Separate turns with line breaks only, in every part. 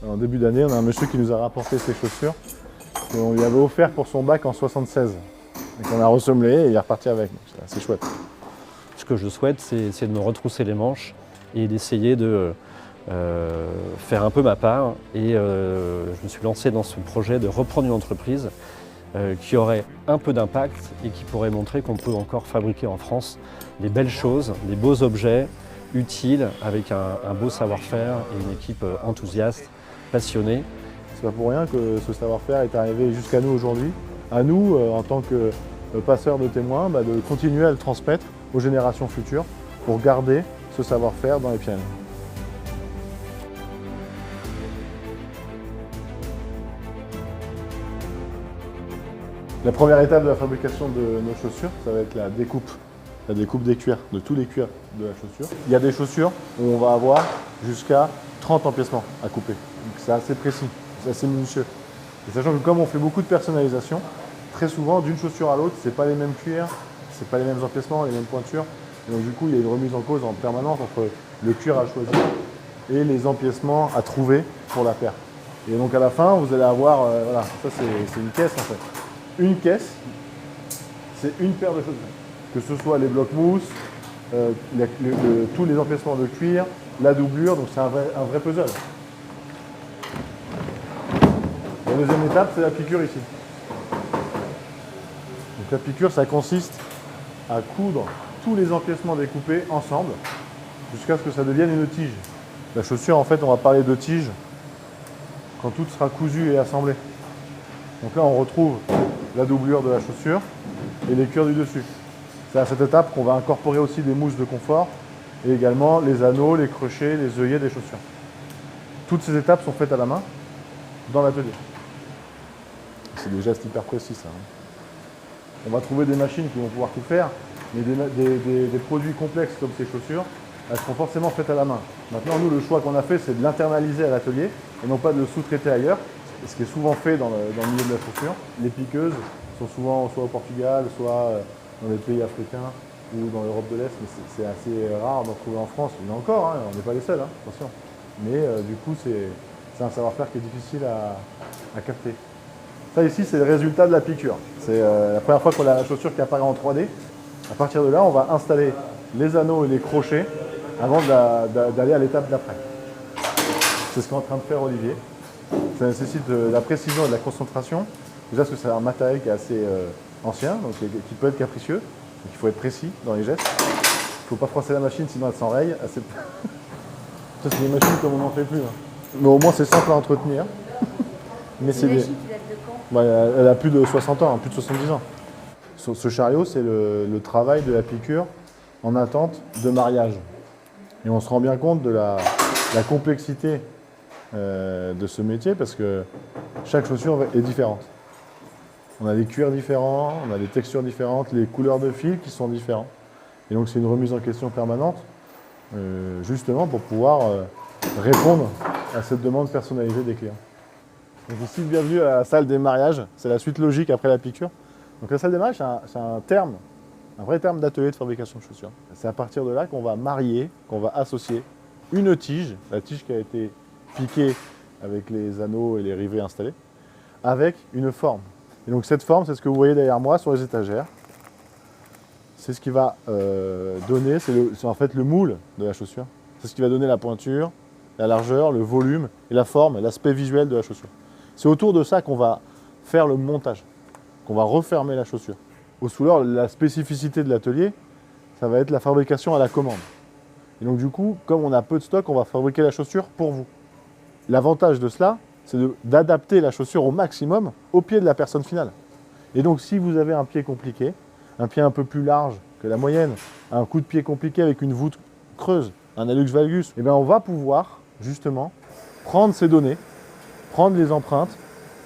En début d'année, on a un monsieur qui nous a rapporté ses chaussures qu'on lui avait offert pour son bac en 76. Et qu'on a ressemblé et il est reparti avec. C'est chouette.
Ce que je souhaite, c'est de me retrousser les manches et d'essayer de faire un peu ma part. Et je me suis lancé dans ce projet de reprendre une entreprise qui aurait un peu d'impact et qui pourrait montrer qu'on peut encore fabriquer en France des belles choses, des beaux objets utiles avec un beau savoir-faire et une équipe enthousiaste, passionnée.
C'est pas pour rien que ce savoir-faire est arrivé jusqu'à nous aujourd'hui. À nous, en tant que passeurs de témoins, de continuer à le transmettre aux générations futures pour garder ce savoir-faire dans les Pyrénées. La première étape de la fabrication de nos chaussures, ça va être la découpe des cuirs, de tous les cuirs de la chaussure. Il y a des chaussures où on va avoir jusqu'à 30 empiècements à couper. Donc c'est assez précis, c'est assez minutieux. Et sachant que comme on fait beaucoup de personnalisation, très souvent d'une chaussure à l'autre, c'est pas les mêmes cuirs, c'est pas les mêmes empiècements, les mêmes pointures. Et donc du coup, il y a une remise en cause en permanence entre le cuir à choisir et les empiècements à trouver pour la paire. Et donc à la fin, vous allez avoir, voilà, ça c'est une caisse en fait. Une caisse, c'est une paire de chaussures. Que ce soit les blocs mousse, tous les empiècements de cuir, la doublure, donc c'est un vrai puzzle. La deuxième étape, c'est la piqûre ici. Donc la piqûre, ça consiste à coudre tous les empiècements découpés ensemble jusqu'à ce que ça devienne une tige. La chaussure, en fait, on va parler de tige quand tout sera cousu et assemblé. Donc là, on retrouve la doublure de la chaussure et les cuirs du dessus. C'est à cette étape qu'on va incorporer aussi des mousses de confort et également les anneaux, les crochets, les œillets des chaussures. Toutes ces étapes sont faites à la main dans l'atelier. C'est des gestes hyper précis, ça. On va trouver des machines qui vont pouvoir tout faire, mais des produits complexes comme ces chaussures, elles seront forcément faites à la main. Maintenant, nous, le choix qu'on a fait, c'est de l'internaliser à l'atelier et non pas de le sous-traiter ailleurs, ce qui est souvent fait dans le milieu de la chaussure. Les piqueuses sont souvent soit au Portugal, soit dans les pays africains ou dans l'Europe de l'Est, mais c'est assez rare d'en trouver en France. Il y en a encore, on n'est pas les seuls, attention. Mais du coup, c'est un savoir-faire qui est difficile à capter. Ça ici, c'est le résultat de la piqûre. C'est la première fois qu'on a la chaussure qui apparaît en 3D. À partir de là, on va installer les anneaux et les crochets avant d'aller à l'étape d'après. C'est ce qu'est en train de faire Olivier. Ça nécessite de la précision et de la concentration. Déjà parce que c'est un matériel qui est assez ancien, donc qui peut être capricieux. Donc il faut être précis dans les gestes. Il ne faut pas froisser la machine, sinon elle s'enraye. Ça, c'est des machines comme on n'en fait plus. Mais au moins, c'est simple à entretenir. Mais c'est
machine qui date de quand?
Elle a plus de 60 ans, plus de 70 ans. Ce chariot, c'est le travail de la piqûre en attente de mariage. Et on se rend bien compte de la complexité de ce métier parce que chaque chaussure est différente. On a des cuirs différents, on a des textures différentes, les couleurs de fil qui sont différentes. Et donc c'est une remise en question permanente, justement pour pouvoir répondre à cette demande personnalisée des clients. Donc ici, bienvenue à la salle des mariages. C'est la suite logique après la piqûre. Donc la salle des mariages, c'est un vrai terme d'atelier de fabrication de chaussures. C'est à partir de là qu'on va marier, qu'on va associer une tige, la tige qui a été piquée avec les anneaux et les rivets installés, avec une forme. Et donc cette forme, c'est ce que vous voyez derrière moi sur les étagères. C'est ce qui va donner, c'est en fait le moule de la chaussure. C'est ce qui va donner la pointure, la largeur, le volume et la forme, l'aspect visuel de la chaussure. C'est autour de ça qu'on va faire le montage, qu'on va refermer la chaussure. Au Souleur, la spécificité de l'atelier, ça va être la fabrication à la commande. Et donc du coup, comme on a peu de stock, on va fabriquer la chaussure pour vous. L'avantage de cela, c'est d'adapter la chaussure au maximum au pied de la personne finale. Et donc si vous avez un pied compliqué, un pied un peu plus large que la moyenne, un coup de pied compliqué avec une voûte creuse, un hallux valgus, eh bien on va pouvoir justement prendre ces données, prendre les empreintes,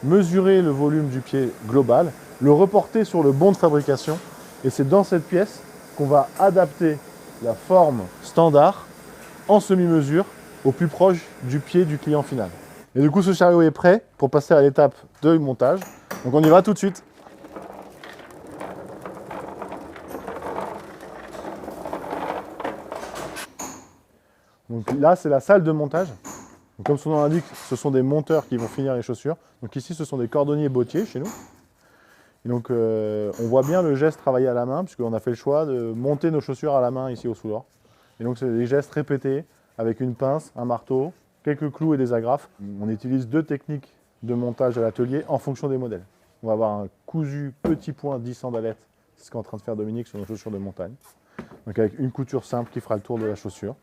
mesurer le volume du pied global, le reporter sur le bon de fabrication. Et c'est dans cette pièce qu'on va adapter la forme standard en semi-mesure au plus proche du pied du client final. Et du coup, ce chariot est prêt pour passer à l'étape de montage. Donc on y va tout de suite. Donc là, c'est la salle de montage. Donc, comme son nom l'indique, ce sont des monteurs qui vont finir les chaussures. Donc ici, ce sont des cordonniers bottiers chez nous. Et donc on voit bien le geste travaillé à la main, puisqu'on a fait le choix de monter nos chaussures à la main ici au Soulor. Et donc c'est des gestes répétés avec une pince, un marteau, quelques clous et des agrafes. On utilise 2 techniques de montage à l'atelier en fonction des modèles. On va avoir un cousu petit point 10 sandalettes, c'est ce qu'est en train de faire Dominique sur nos chaussures de montagne. Donc avec une couture simple qui fera le tour de la chaussure.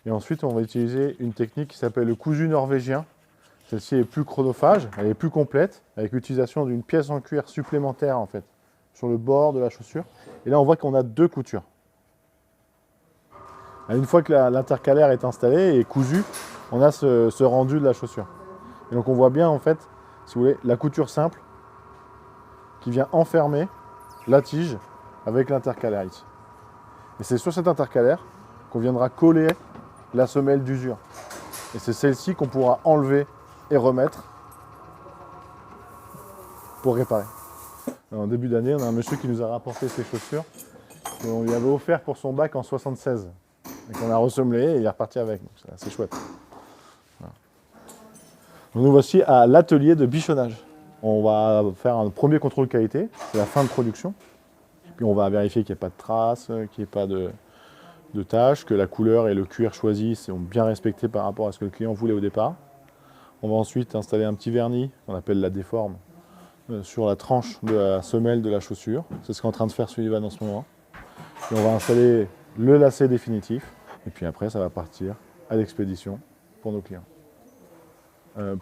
Et ensuite on va utiliser une technique qui s'appelle le cousu norvégien. Celle-ci est plus chronophage, elle est plus complète, avec l'utilisation d'une pièce en cuir supplémentaire en fait, sur le bord de la chaussure. Et là on voit qu'on a 2 coutures. Une fois que l'intercalaire est installé et cousu, on a ce rendu de la chaussure. Et donc on voit bien en fait, si vous voulez, la couture simple qui vient enfermer la tige avec l'intercalaire ici. Et c'est sur cet intercalaire qu'on viendra coller la semelle d'usure. Et c'est celle-ci qu'on pourra enlever et remettre pour réparer. Alors, en début d'année, on a un monsieur qui nous a rapporté ces chaussures qu'on lui avait offert pour son bac en 76 et qu'on a ressemblé et il est reparti avec. Donc c'est assez chouette. Voilà. Donc, nous voici à l'atelier de bichonnage. On va faire un premier contrôle qualité, c'est la fin de production. Puis on va vérifier qu'il n'y ait pas de traces, qu'il n'y ait pas de taches, que la couleur et le cuir choisi sont bien respectés par rapport à ce que le client voulait au départ. On va ensuite installer un petit vernis, qu'on appelle la déforme, sur la tranche de la semelle de la chaussure. C'est ce qu'est en train de faire Sullivan en ce moment. Et on va installer le lacet définitif. Et puis après, ça va partir à l'expédition pour nos clients.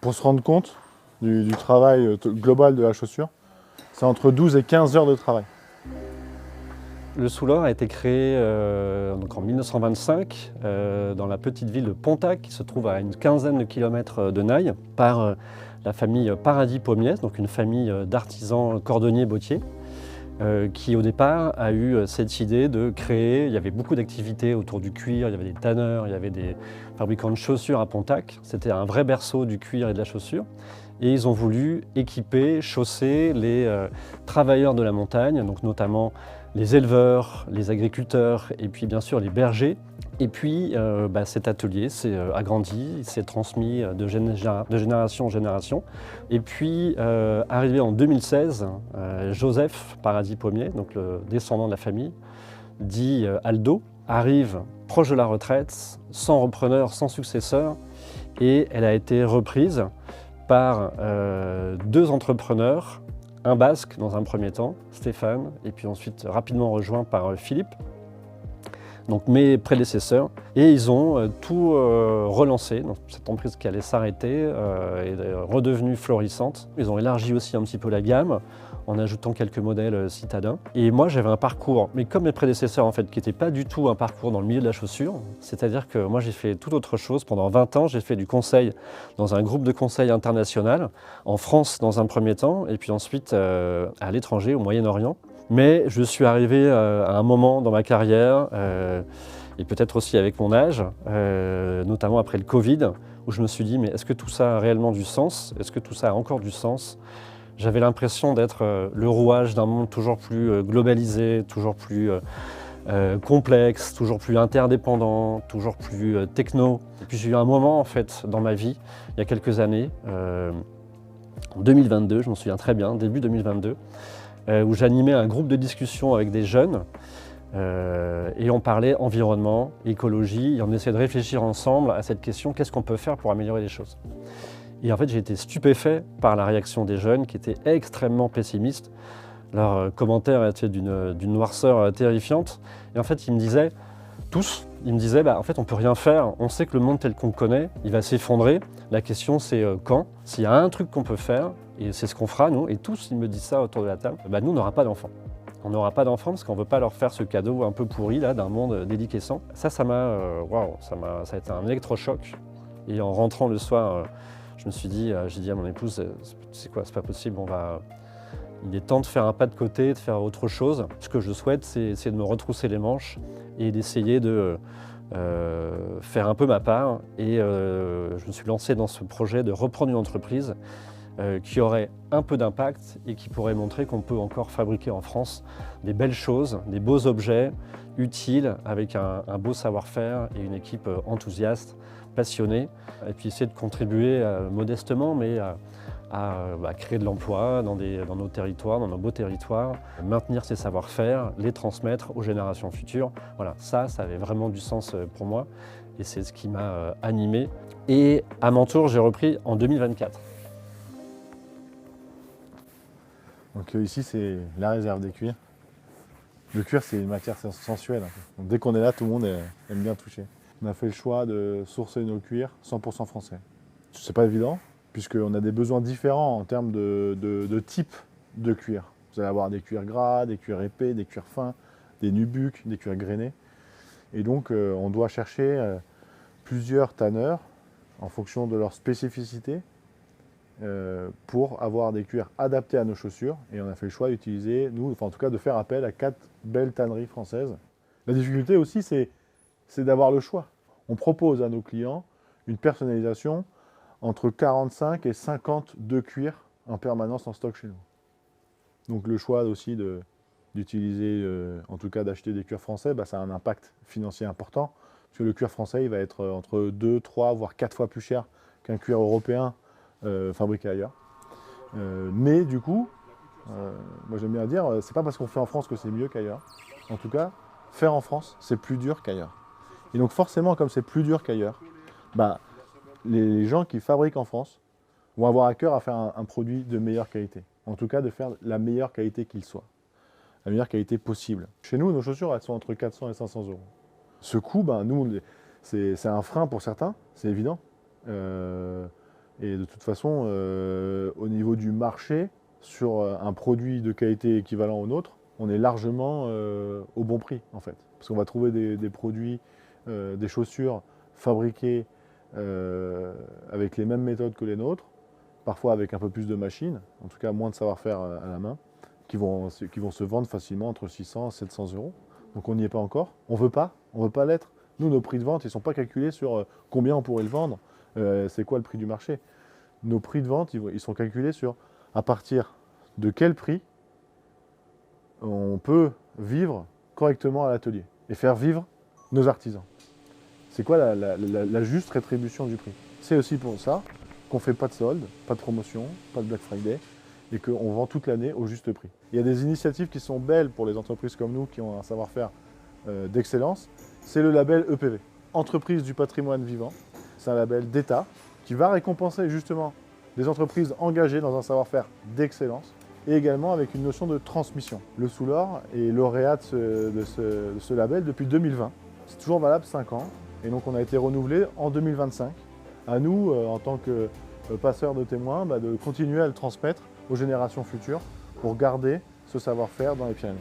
Pour se rendre compte du travail global de la chaussure, c'est entre 12 et 15 heures de travail.
Le Soulor a été créé donc en 1925 dans la petite ville de Pontac, qui se trouve à une quinzaine de kilomètres de Naï, par la famille Paradis Pommiès, donc une famille d'artisans cordonniers bottiers, qui au départ a eu cette idée de créer, il y avait beaucoup d'activités autour du cuir, il y avait des tanneurs, il y avait des fabricants de chaussures à Pontac, c'était un vrai berceau du cuir et de la chaussure. Et ils ont voulu équiper, chausser les travailleurs de la montagne, donc notamment les éleveurs, les agriculteurs et puis bien sûr les bergers. Et puis cet atelier s'est agrandi, s'est transmis de génération en génération. Et puis arrivé en 2016, Joseph Paradis Pommier, donc le descendant de la famille, dit Aldo, arrive proche de la retraite, sans repreneur, sans successeur, et elle a été reprise par 2 entrepreneurs, un basque dans un premier temps, Stéphane, et puis ensuite rapidement rejoint par Philippe, donc mes prédécesseurs, et ils ont tout relancé. Donc, cette entreprise qui allait s'arrêter est redevenue florissante. Ils ont élargi aussi un petit peu la gamme en ajoutant quelques modèles citadins. Et moi j'avais un parcours, mais comme mes prédécesseurs en fait, qui n'était pas du tout un parcours dans le milieu de la chaussure, c'est-à-dire que moi j'ai fait toute autre chose. Pendant 20 ans, j'ai fait du conseil dans un groupe de conseil international, en France dans un premier temps, et puis ensuite à l'étranger, au Moyen-Orient. Mais je suis arrivé à un moment dans ma carrière, et peut-être aussi avec mon âge, notamment après le Covid, où je me suis dit, mais est-ce que tout ça a réellement du sens? Est-ce que tout ça a encore du sens? J'avais l'impression d'être le rouage d'un monde toujours plus globalisé, toujours plus complexe, toujours plus interdépendant, toujours plus techno. Et puis j'ai eu un moment en fait dans ma vie, il y a quelques années, en 2022, je m'en souviens très bien, début 2022, où j'animais un groupe de discussion avec des jeunes et on parlait environnement, écologie, et on essayait de réfléchir ensemble à cette question, qu'est-ce qu'on peut faire pour améliorer les choses? Et en fait, j'ai été stupéfait par la réaction des jeunes qui étaient extrêmement pessimistes. Leurs commentaires étaient d'une noirceur terrifiante. Et en fait, ils me disaient, tous, en fait, on ne peut rien faire. On sait que le monde tel qu'on le connaît, il va s'effondrer. La question, c'est quand? S'il y a un truc qu'on peut faire, et c'est ce qu'on fera, nous, et tous, ils me disent ça autour de la table, nous, on n'aura pas d'enfants. On n'aura pas d'enfants parce qu'on ne veut pas leur faire ce cadeau un peu pourri là d'un monde déliquescent. Ça m'a, ça a été un électrochoc. Et en rentrant le soir, je me suis dit, j'ai dit à mon épouse, c'est quoi, c'est pas possible, il est temps de faire un pas de côté, de faire autre chose. Ce que je souhaite, c'est de me retrousser les manches et d'essayer de faire un peu ma part. Et je me suis lancé dans ce projet de reprendre une entreprise qui aurait un peu d'impact et qui pourrait montrer qu'on peut encore fabriquer en France des belles choses, des beaux objets utiles avec un beau savoir-faire et une équipe enthousiaste passionné, et puis essayer de contribuer modestement, mais à créer de l'emploi dans nos territoires, dans nos beaux territoires, maintenir ces savoir-faire, les transmettre aux générations futures. Voilà, ça avait vraiment du sens pour moi et c'est ce qui m'a animé. Et à mon tour, j'ai repris en 2024.
Donc ici, c'est la réserve des cuirs. Le cuir, c'est une matière sensuelle. Donc, dès qu'on est là, tout le monde aime bien toucher. On a fait le choix de sourcer nos cuirs 100% français. C'est pas évident, puisqu'on a des besoins différents en termes de type de cuir. Vous allez avoir des cuirs gras, des cuirs épais, des cuirs fins, des nubucks, des cuirs grainés. Et donc, on doit chercher plusieurs tanneurs en fonction de leur spécificité pour avoir des cuirs adaptés à nos chaussures. Et on a fait le choix d'utiliser, en tout cas de faire appel à 4 belles tanneries françaises. La difficulté aussi, c'est d'avoir le choix. On propose à nos clients une personnalisation entre 45 et 52 cuirs en permanence en stock chez nous. Donc le choix aussi d'utiliser, en tout cas d'acheter des cuirs français, ça a un impact financier important. Parce que le cuir français, il va être entre 2, 3, voire 4 fois plus cher qu'un cuir européen fabriqué ailleurs. Mais du coup, moi j'aime bien dire, c'est pas parce qu'on fait en France que c'est mieux qu'ailleurs. En tout cas, faire en France, c'est plus dur qu'ailleurs. Et donc forcément, comme c'est plus dur qu'ailleurs, les gens qui fabriquent en France vont avoir à cœur à faire un produit de meilleure qualité. En tout cas, de faire la meilleure qualité qu'il soit. La meilleure qualité possible. Chez nous, nos chaussures, elles sont entre 400 et 500 euros. Ce coût, nous, c'est un frein pour certains, c'est évident. Et de toute façon, au niveau du marché, sur un produit de qualité équivalent au nôtre, on est largement au bon prix, en fait. Parce qu'on va trouver des produits, des chaussures fabriquées avec les mêmes méthodes que les nôtres, parfois avec un peu plus de machines, en tout cas moins de savoir-faire à la main, qui vont se vendre facilement entre 600 et 700 euros. Donc on n'y est pas encore. On veut pas l'être. Nous, nos prix de vente, ils ne sont pas calculés sur combien on pourrait le vendre, c'est quoi le prix du marché. Nos prix de vente, ils sont calculés sur à partir de quel prix on peut vivre correctement à l'atelier et faire vivre nos artisans. C'est quoi la juste rétribution du prix? C'est aussi pour ça qu'on ne fait pas de solde, pas de promotion, pas de Black Friday et qu'on vend toute l'année au juste prix. Il y a des initiatives qui sont belles pour les entreprises comme nous qui ont un savoir-faire d'excellence. C'est le label EPV, Entreprise du patrimoine vivant. C'est un label d'État qui va récompenser justement des entreprises engagées dans un savoir-faire d'excellence et également avec une notion de transmission. Le Soulor est lauréat de ce label depuis 2020. C'est toujours valable 5 ans et donc on a été renouvelé en 2025. À nous, en tant que passeurs de témoins, de continuer à le transmettre aux générations futures pour garder ce savoir-faire dans les Pyrénées.